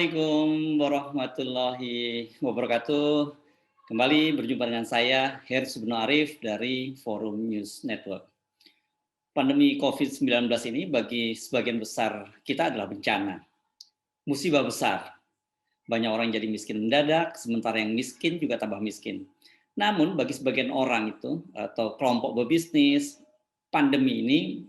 Assalamualaikum warahmatullahi wabarakatuh. Kembali berjumpa dengan saya, Her Subno Arif dari Forum News Network. Pandemi COVID-19 ini bagi sebagian besar kita adalah bencana, musibah besar. Banyak orang jadi miskin mendadak, sementara yang miskin juga tambah miskin. Namun bagi sebagian orang itu atau kelompok berbisnis, pandemi ini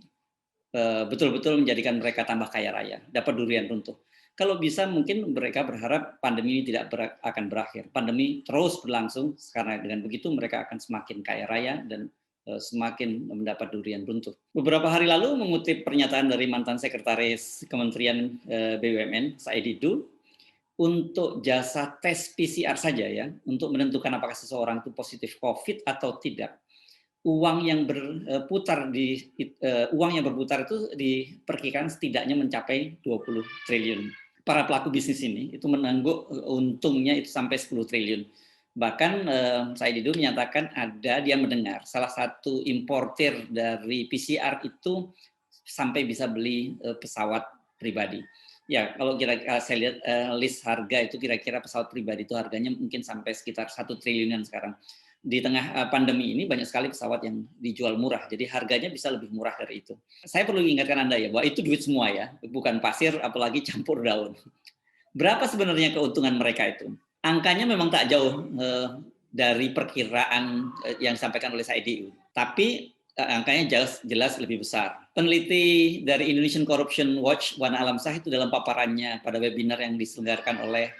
betul-betul menjadikan mereka tambah kaya raya, dapat durian runtuh. Kalau bisa mungkin mereka berharap pandemi ini tidak akan berakhir. Pandemi terus berlangsung karena dengan begitu mereka akan semakin kaya raya dan semakin mendapat durian runtuh. Beberapa hari lalu mengutip pernyataan dari mantan sekretaris Kementerian BUMN, Said Didu, untuk jasa tes PCR saja ya, untuk menentukan apakah seseorang itu positif COVID atau tidak. Uang yang berputar itu diperkirakan setidaknya mencapai 20 triliun. Para pelaku bisnis ini itu menangguk untungnya itu sampai 10 triliun. Bahkan Said Didu menyatakan dia mendengar salah satu importir dari PCR itu sampai bisa beli pesawat pribadi. Ya, kalau kira-kira saya lihat list harga itu kira-kira pesawat pribadi itu harganya mungkin sampai sekitar 1 triliunan sekarang. Di tengah pandemi ini banyak sekali pesawat yang dijual murah, jadi harganya bisa lebih murah dari itu. Saya perlu ingatkan Anda ya, bahwa itu duit semua ya, bukan pasir apalagi campur daun. Berapa sebenarnya keuntungan mereka itu? Angkanya memang tak jauh dari perkiraan yang disampaikan oleh SIDU, tapi angkanya jelas lebih besar. Peneliti dari Indonesian Corruption Watch, Wana Alamsyah, itu dalam paparannya pada webinar yang diselenggarakan oleh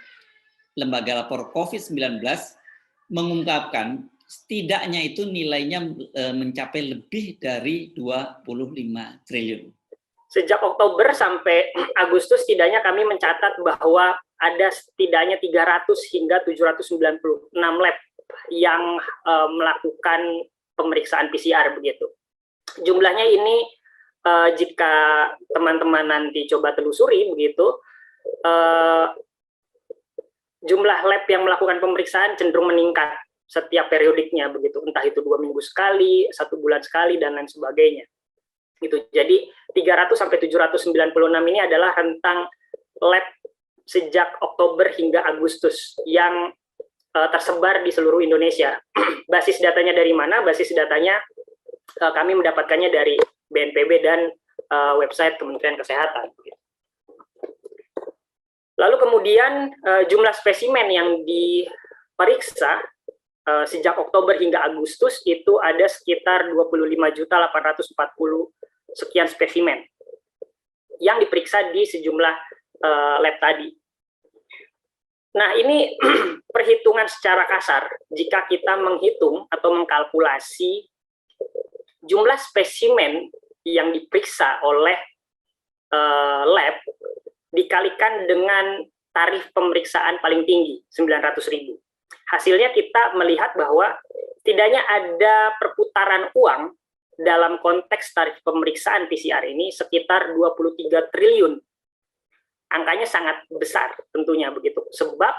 Lembaga Lapor COVID-19 mengungkapkan setidaknya itu nilainya mencapai lebih dari 25 triliun. Sejak Oktober sampai Agustus setidaknya kami mencatat bahwa ada setidaknya 300 hingga 796 lab yang melakukan pemeriksaan PCR begitu. Jumlahnya ini jika teman-teman nanti coba telusuri begitu, jumlah lab yang melakukan pemeriksaan cenderung meningkat setiap periodiknya begitu, entah itu 2 minggu sekali, 1 bulan sekali, dan lain sebagainya. Gitu. Jadi 300 sampai 796 ini adalah rentang lab sejak Oktober hingga Agustus yang tersebar di seluruh Indonesia. Basis datanya dari mana? Basis datanya kami mendapatkannya dari BNPB dan website Kementerian Kesehatan. Lalu kemudian jumlah spesimen yang diperiksa sejak Oktober hingga Agustus itu ada sekitar 25.840 sekian spesimen yang diperiksa di sejumlah lab tadi. Nah, ini perhitungan secara kasar jika kita menghitung atau mengkalkulasi jumlah spesimen yang diperiksa oleh lab dikalikan dengan tarif pemeriksaan paling tinggi, 900.000. Hasilnya kita melihat bahwa setidaknya ada perputaran uang dalam konteks tarif pemeriksaan PCR ini sekitar 23 triliun. Angkanya sangat besar tentunya begitu. Sebab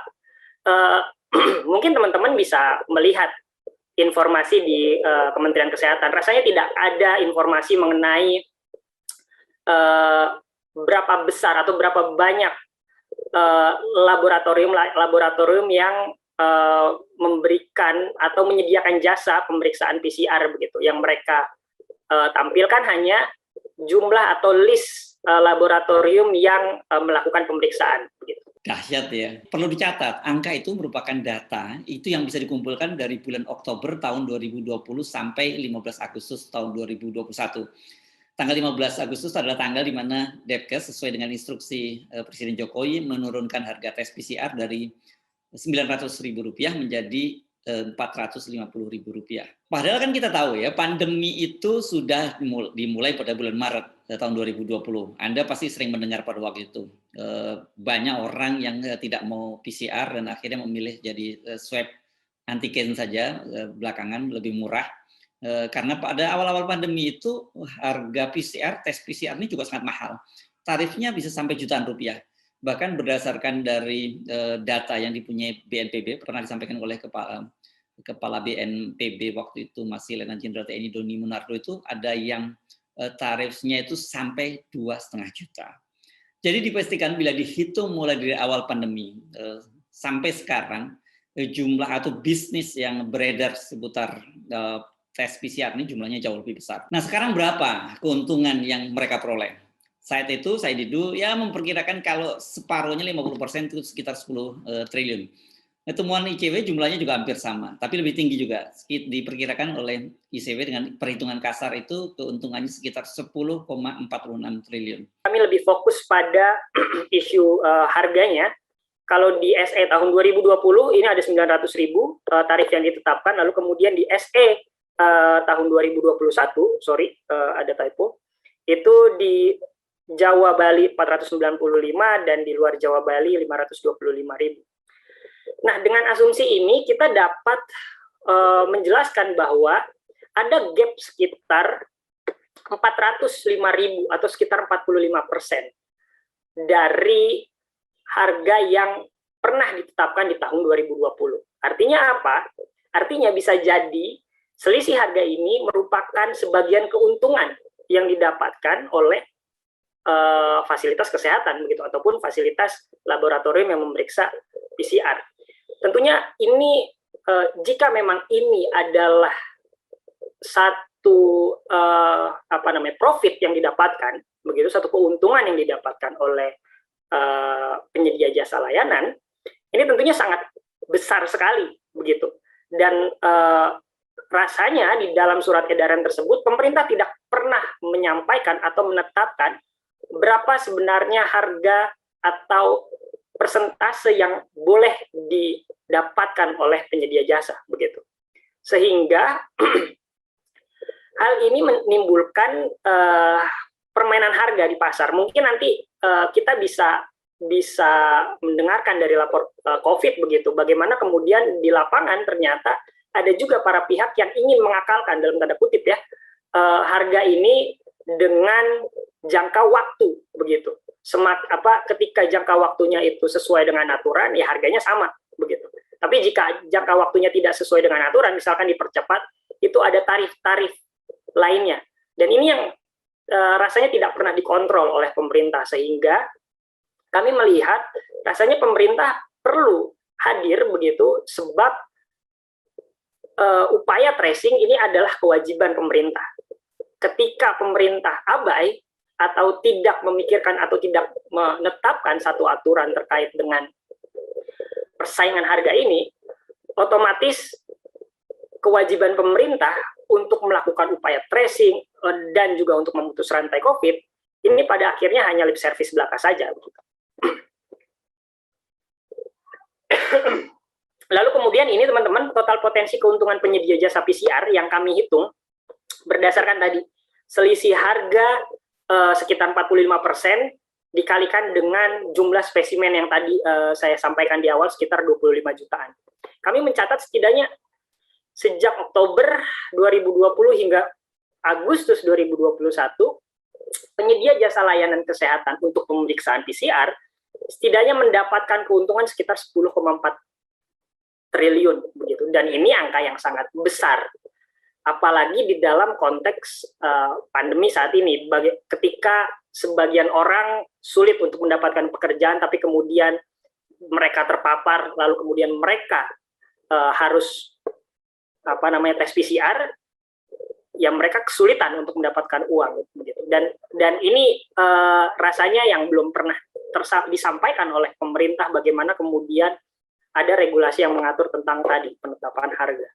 mungkin teman-teman bisa melihat informasi di Kementerian Kesehatan. Rasanya tidak ada informasi mengenai berapa besar atau berapa banyak laboratorium yang memberikan atau menyediakan jasa pemeriksaan PCR begitu. Yang mereka tampilkan hanya jumlah atau list laboratorium yang melakukan pemeriksaan begitu. Dahsyat ya. Perlu dicatat, angka itu merupakan data itu yang bisa dikumpulkan dari bulan Oktober tahun 2020 sampai 15 Agustus tahun 2021. Tanggal 15 Agustus adalah tanggal di mana Depkes sesuai dengan instruksi Presiden Jokowi menurunkan harga tes PCR dari Rp900.000 menjadi Rp450.000. Padahal kan kita tahu ya, pandemi itu sudah dimulai pada bulan Maret tahun 2020. Anda pasti sering mendengar pada waktu itu. Banyak orang yang tidak mau PCR dan akhirnya memilih jadi swab antigen saja belakangan lebih murah. Karena pada awal-awal pandemi itu harga tes PCR ini juga sangat mahal. Tarifnya bisa sampai jutaan rupiah. Bahkan berdasarkan dari data yang dipunyai BNPB, pernah disampaikan oleh Kepala BNPB waktu itu masih Letnan Jenderal TNI Doni Munardo, itu ada yang tarifnya itu sampai 2,5 juta. Jadi dipastikan bila dihitung mulai dari awal pandemi sampai sekarang, jumlah atau bisnis yang beredar seputar tes PCR ini jumlahnya jauh lebih besar. Nah, sekarang berapa keuntungan yang mereka peroleh? Saat itu saya ya memperkirakan kalau separuhnya 50% itu sekitar 10 triliun. Temuan ICW jumlahnya juga hampir sama, tapi lebih tinggi juga. Diperkirakan oleh ICW dengan perhitungan kasar itu keuntungannya sekitar 10,46 triliun. Kami lebih fokus pada isu harganya. Kalau di SE tahun 2020 ini ada 900.000 tarif yang ditetapkan, lalu kemudian di SE tahun 2021, ada typo, itu di Jawa Bali 495 dan di luar Jawa Bali 525.000. Nah, dengan asumsi ini kita dapat menjelaskan bahwa ada gap sekitar 405.000 atau sekitar 45% dari harga yang pernah ditetapkan di tahun 2020. Artinya apa? Artinya bisa jadi selisih harga ini merupakan sebagian keuntungan yang didapatkan oleh fasilitas kesehatan begitu, ataupun fasilitas laboratorium yang memeriksa PCR. Tentunya ini jika memang ini adalah satu profit yang didapatkan begitu, satu keuntungan yang didapatkan oleh penyedia jasa layanan, ini tentunya sangat besar sekali begitu. Dan rasanya di dalam surat edaran tersebut pemerintah tidak pernah menyampaikan atau menetapkan berapa sebenarnya harga atau persentase yang boleh didapatkan oleh penyedia jasa begitu. Sehingga hal ini menimbulkan permainan harga di pasar. Mungkin nanti kita bisa mendengarkan dari lapor COVID begitu, bagaimana kemudian di lapangan ternyata ada juga para pihak yang ingin mengakalkan dalam tanda kutip ya harga ini dengan jangka waktu begitu. Ketika jangka waktunya itu sesuai dengan aturan, ya harganya sama begitu. Tapi jika jangka waktunya tidak sesuai dengan aturan, misalkan dipercepat, itu ada tarif-tarif lainnya. Dan ini yang rasanya tidak pernah dikontrol oleh pemerintah, sehingga kami melihat rasanya pemerintah perlu hadir begitu, sebab upaya tracing ini adalah kewajiban pemerintah. Ketika pemerintah abai atau tidak memikirkan atau tidak menetapkan satu aturan terkait dengan persaingan harga ini, otomatis kewajiban pemerintah untuk melakukan upaya tracing dan juga untuk memutus rantai COVID, ini pada akhirnya hanya lip service belaka saja. Lalu kemudian ini teman-teman, total potensi keuntungan penyedia jasa PCR yang kami hitung berdasarkan tadi selisih harga sekitar 45% dikalikan dengan jumlah spesimen yang tadi saya sampaikan di awal sekitar 25 jutaan. Kami mencatat setidaknya sejak Oktober 2020 hingga Agustus 2021, penyedia jasa layanan kesehatan untuk pemeriksaan PCR setidaknya mendapatkan keuntungan sekitar 10,4 triliun begitu. Dan ini angka yang sangat besar. Apalagi di dalam konteks pandemi saat ini, ketika sebagian orang sulit untuk mendapatkan pekerjaan, tapi kemudian mereka terpapar, lalu kemudian mereka harus tes PCR, ya mereka kesulitan untuk mendapatkan uang, begitu. Dan ini rasanya yang belum pernah disampaikan oleh pemerintah, bagaimana kemudian ada regulasi yang mengatur tentang tadi penetapan harga.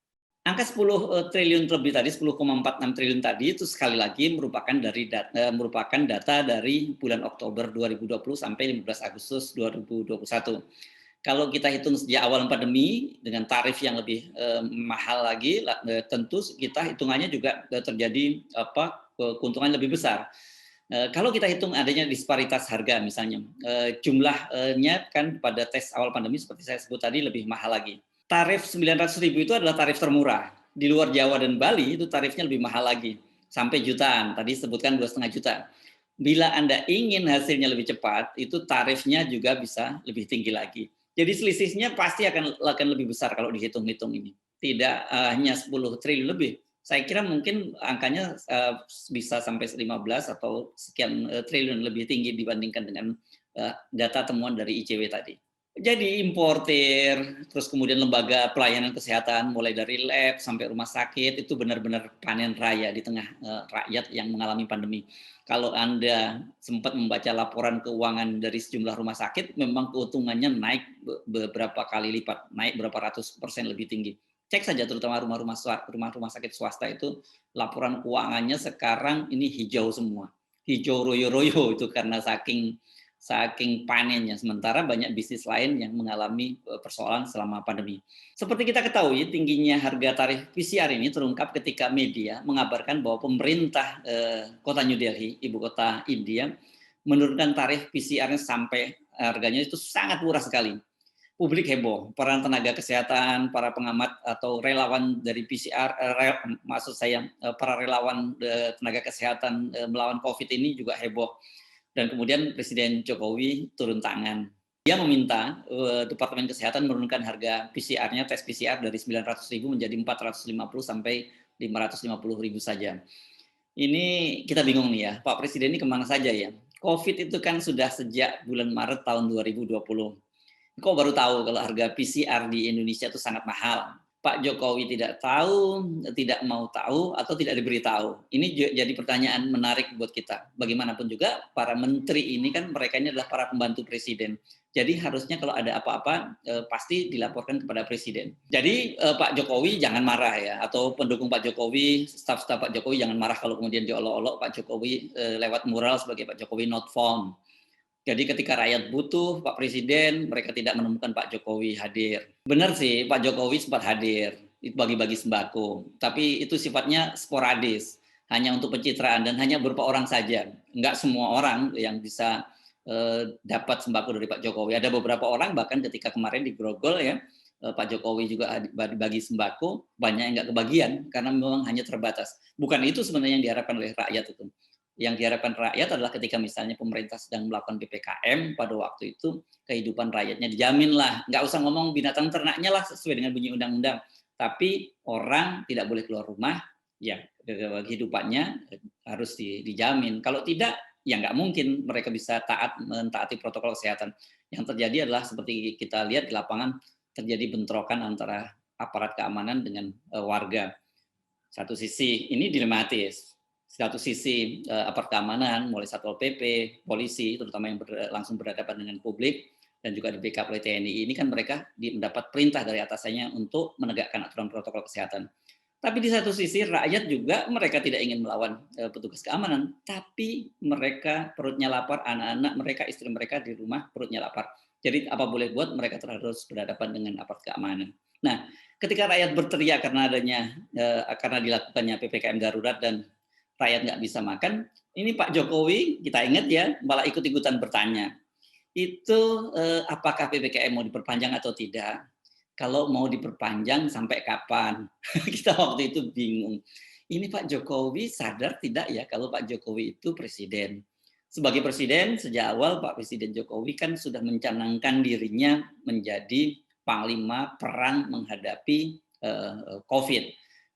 Angka 10 triliun lebih tadi, 10,46 triliun tadi itu sekali lagi merupakan data dari bulan Oktober 2020 sampai 15 Agustus 2021. Kalau kita hitung sejak awal pandemi dengan tarif yang lebih mahal lagi, tentu kita hitungannya juga terjadi keuntungan lebih besar. Kalau kita hitung adanya disparitas harga misalnya, jumlahnya kan pada tes awal pandemi seperti saya sebut tadi lebih mahal lagi. Tarif 900.000 itu adalah tarif termurah. Di luar Jawa dan Bali itu tarifnya lebih mahal lagi, sampai jutaan. Tadi sebutkan 2,5 juta. Bila Anda ingin hasilnya lebih cepat, itu tarifnya juga bisa lebih tinggi lagi. Jadi selisihnya pasti akan lebih besar kalau dihitung-hitung ini. Tidak hanya 10 triliun lebih, saya kira mungkin angkanya bisa sampai 15 atau sekian triliun, lebih tinggi dibandingkan dengan data temuan dari ICW tadi. Jadi importer, terus kemudian lembaga pelayanan kesehatan, mulai dari lab sampai rumah sakit, itu benar-benar panen raya di tengah rakyat yang mengalami pandemi. Kalau Anda sempat membaca laporan keuangan dari sejumlah rumah sakit, memang keuntungannya naik beberapa kali lipat, naik berapa ratus persen lebih tinggi. Cek saja terutama rumah-rumah sakit swasta itu, laporan keuangannya sekarang ini hijau semua. Hijau royo-royo itu karena saking panennya, sementara banyak bisnis lain yang mengalami persoalan selama pandemi. Seperti kita ketahui, tingginya harga tarif PCR ini terungkap ketika media mengabarkan bahwa pemerintah kota New Delhi, ibu kota India, menurunkan tarif PCR-nya sampai harganya itu sangat murah sekali. Publik heboh, para tenaga kesehatan, para pengamat atau relawan dari PCR, maksud saya para relawan tenaga kesehatan melawan COVID ini juga heboh. Dan kemudian Presiden Jokowi turun tangan. Dia meminta Departemen Kesehatan menurunkan harga PCR-nya, tes PCR dari 900.000 menjadi 450 sampai 550.000 saja. Ini kita bingung nih ya, Pak Presiden ini kemana saja ya? COVID itu kan sudah sejak bulan Maret tahun 2020. Kok baru tahu kalau harga PCR di Indonesia itu sangat mahal? Pak Jokowi tidak tahu, tidak mau tahu, atau tidak diberitahu. Ini jadi pertanyaan menarik buat kita. Bagaimanapun juga, para menteri ini kan mereka ini adalah para pembantu presiden. Jadi harusnya kalau ada apa-apa pasti dilaporkan kepada presiden. Jadi Pak Jokowi jangan marah ya, atau pendukung Pak Jokowi, staf-staf Pak Jokowi jangan marah kalau kemudian diolok-olok Pak Jokowi lewat mural sebagai Pak Jokowi not found. Jadi ketika rakyat butuh Pak Presiden, mereka tidak menemukan Pak Jokowi hadir. Benar sih, Pak Jokowi sempat hadir, bagi-bagi sembako. Tapi itu sifatnya sporadis, hanya untuk pencitraan dan hanya beberapa orang saja. Enggak semua orang yang bisa dapat sembako dari Pak Jokowi. Ada beberapa orang bahkan ketika kemarin di Grogol ya, Pak Jokowi juga bagi sembako, banyak yang enggak kebagian karena memang hanya terbatas. Bukan itu sebenarnya yang diharapkan oleh rakyat itu. Yang diharapkan rakyat adalah ketika misalnya pemerintah sedang melakukan PPKM pada waktu itu kehidupan rakyatnya dijamin lah, nggak usah ngomong binatang ternaknya lah sesuai dengan bunyi undang-undang, tapi orang tidak boleh keluar rumah, ya kehidupannya harus dijamin. Kalau tidak, ya nggak mungkin mereka bisa mentaati protokol kesehatan. Yang terjadi adalah seperti kita lihat di lapangan, terjadi bentrokan antara aparat keamanan dengan warga. Satu sisi ini dilematis. Satu sisi aparat keamanan, mulai Satpol PP, polisi, terutama yang langsung berhadapan dengan publik, dan juga di backup oleh TNI, ini kan mereka mendapat perintah dari atasannya untuk menegakkan aturan protokol kesehatan. Tapi di satu sisi rakyat juga mereka tidak ingin melawan petugas keamanan, tapi mereka perutnya lapar, anak-anak mereka, istri mereka di rumah perutnya lapar. Jadi apa boleh buat, mereka harus berhadapan dengan aparat keamanan. Nah, ketika rakyat berteriak karena dilakukannya PPKM darurat dan rakyat nggak bisa makan, ini Pak Jokowi kita ingat ya malah ikut-ikutan bertanya, itu apakah PPKM mau diperpanjang atau tidak? Kalau mau diperpanjang sampai kapan? Kita waktu itu bingung. Ini Pak Jokowi sadar tidak ya kalau Pak Jokowi itu presiden? Sebagai presiden sejak awal Pak Presiden Jokowi kan sudah mencanangkan dirinya menjadi panglima perang menghadapi COVID.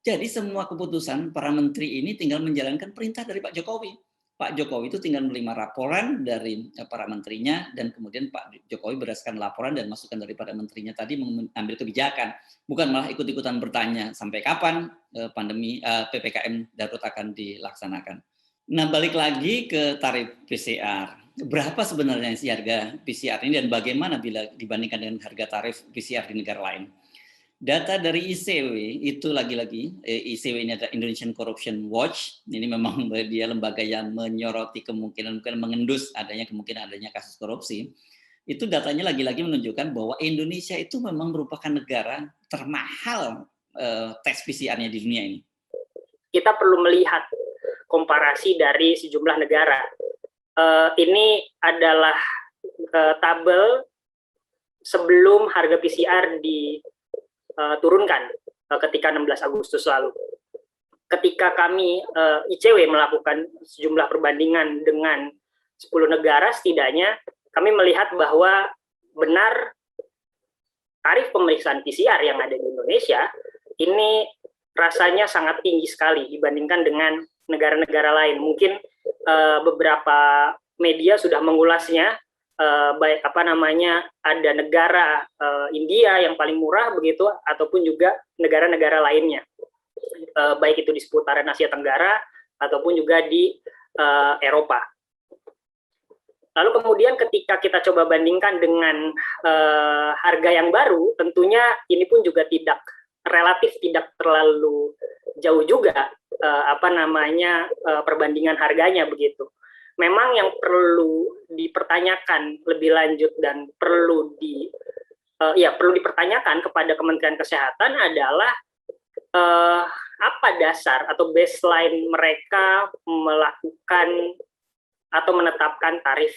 Jadi semua keputusan para menteri ini tinggal menjalankan perintah dari Pak Jokowi. Pak Jokowi itu tinggal menerima laporan dari para menterinya dan kemudian Pak Jokowi berdasarkan laporan dan masukan daripada menterinya tadi mengambil kebijakan. Bukan malah ikut-ikutan bertanya sampai kapan pandemi PPKM darurat akan dilaksanakan. Nah, balik lagi ke tarif PCR. Berapa sebenarnya sih harga PCR ini dan bagaimana bila dibandingkan dengan harga tarif PCR di negara lain? Data dari ICW itu lagi-lagi, ICW ini adalah Indonesian Corruption Watch. Ini memang dia lembaga yang menyoroti kemungkinan mengendus kemungkinan adanya kasus korupsi. Itu datanya lagi-lagi menunjukkan bahwa Indonesia itu memang merupakan negara termahal tes PCR-nya di dunia ini. Kita perlu melihat komparasi dari sejumlah negara. Ini adalah tabel sebelum harga PCR diturunkan ketika 16 Agustus lalu. Ketika kami ICW melakukan sejumlah perbandingan dengan 10 negara, setidaknya kami melihat bahwa benar tarif pemeriksaan PCR yang ada di Indonesia ini rasanya sangat tinggi sekali dibandingkan dengan negara-negara lain. Mungkin beberapa media sudah mengulasnya, baik ada negara India yang paling murah begitu, ataupun juga negara-negara lainnya, baik itu di seputaran Asia Tenggara ataupun juga di Eropa. Lalu kemudian ketika kita coba bandingkan dengan harga yang baru, tentunya ini pun juga relatif tidak terlalu jauh juga perbandingan harganya begitu. Memang yang perlu dipertanyakan lebih lanjut dan perlu dipertanyakan kepada Kementerian Kesehatan adalah apa dasar atau baseline mereka melakukan atau menetapkan tarif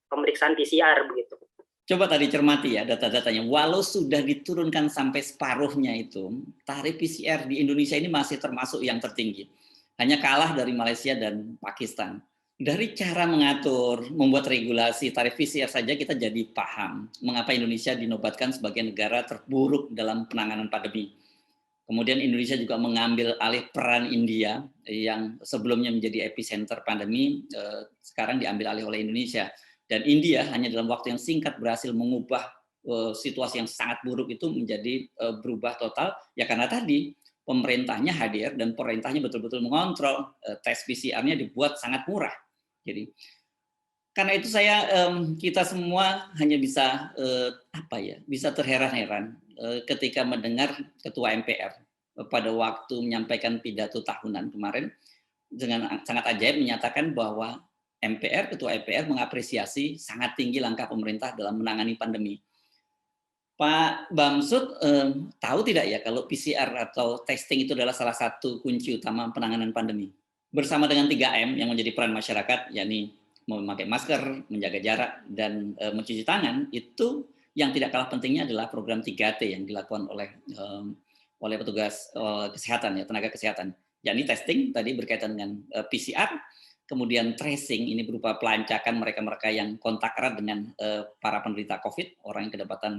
pemeriksaan PCR begitu. Coba tadi cermati ya data-datanya, walau sudah diturunkan sampai separuhnya itu, tarif PCR di Indonesia ini masih termasuk yang tertinggi. Hanya kalah dari Malaysia dan Pakistan. Dari cara mengatur, membuat regulasi tarif PCR saja kita jadi paham mengapa Indonesia dinobatkan sebagai negara terburuk dalam penanganan pandemi. Kemudian Indonesia juga mengambil alih peran India yang sebelumnya menjadi epicenter pandemi, sekarang diambil alih oleh Indonesia. Dan India hanya dalam waktu yang singkat berhasil mengubah situasi yang sangat buruk itu menjadi berubah total, ya karena tadi pemerintahnya hadir dan pemerintahnya betul-betul mengontrol, tes PCR-nya dibuat sangat murah. Jadi karena itu kita semua hanya bisa bisa terheran-heran ketika mendengar Ketua MPR pada waktu menyampaikan pidato tahunan kemarin dengan sangat ajaib menyatakan bahwa Ketua MPR mengapresiasi sangat tinggi langkah pemerintah dalam menangani pandemi. Pak Bamsud tahu tidak ya kalau PCR atau testing itu adalah salah satu kunci utama penanganan pandemi. Bersama dengan 3M yang menjadi peran masyarakat, yakni memakai masker, menjaga jarak, dan mencuci tangan, itu yang tidak kalah pentingnya adalah program 3T yang dilakukan oleh petugas kesehatan, ya, tenaga kesehatan. Yakni testing, tadi berkaitan dengan PCR, kemudian tracing, ini berupa pelacakan mereka-mereka yang kontak erat dengan para penderita COVID, orang yang kedapatan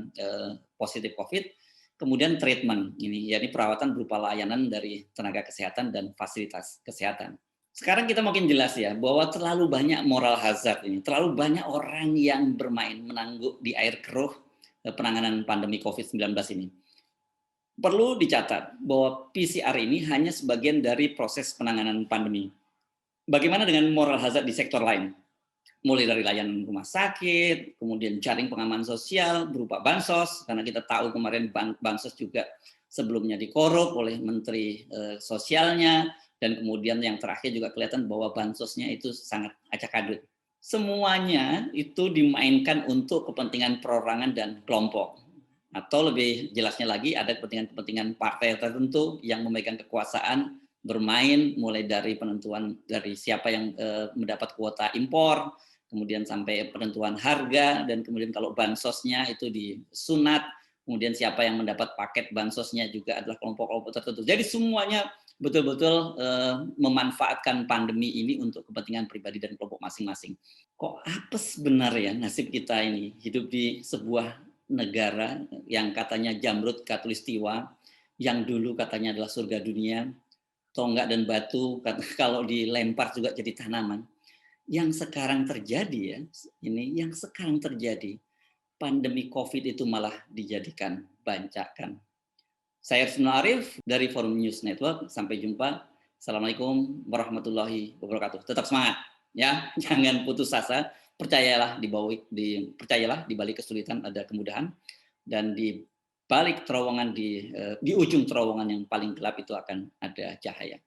positif COVID, kemudian treatment, ini yakni perawatan berupa layanan dari tenaga kesehatan dan fasilitas kesehatan. Sekarang kita makin jelas ya, bahwa terlalu banyak moral hazard ini, terlalu banyak orang yang bermain menangguk di air keruh penanganan pandemi COVID-19 ini. Perlu dicatat bahwa PCR ini hanya sebagian dari proses penanganan pandemi. Bagaimana dengan moral hazard di sektor lain? Mulai dari layanan rumah sakit, kemudian jaring pengaman sosial berupa bansos, karena kita tahu kemarin bansos juga sebelumnya dikorup oleh Menteri Sosialnya, dan kemudian yang terakhir juga kelihatan bahwa bansosnya itu sangat acak-adut. Semuanya itu dimainkan untuk kepentingan perorangan dan kelompok. Atau lebih jelasnya lagi, ada kepentingan-kepentingan partai tertentu yang memegang kekuasaan, bermain mulai dari penentuan dari siapa yang mendapat kuota impor, kemudian sampai penentuan harga, dan kemudian kalau bansosnya itu disunat, kemudian siapa yang mendapat paket bansosnya juga adalah kelompok-kelompok tertentu. Jadi semuanya betul-betul memanfaatkan pandemi ini untuk kepentingan pribadi dan kelompok masing-masing. Kok apes benar ya nasib kita ini, hidup di sebuah negara yang katanya jamrut katulistiwa, yang dulu katanya adalah surga dunia, tonggak dan batu kalau dilempar juga jadi tanaman. Yang sekarang terjadi pandemi COVID itu malah dijadikan bancakan. Saya Hersubno Arif dari Forum News Network. Sampai jumpa. Assalamualaikum warahmatullahi wabarakatuh. Tetap semangat, ya. Jangan putus asa. Percayalah di balik kesulitan ada kemudahan, dan di balik terowongan di ujung terowongan yang paling gelap itu akan ada cahaya.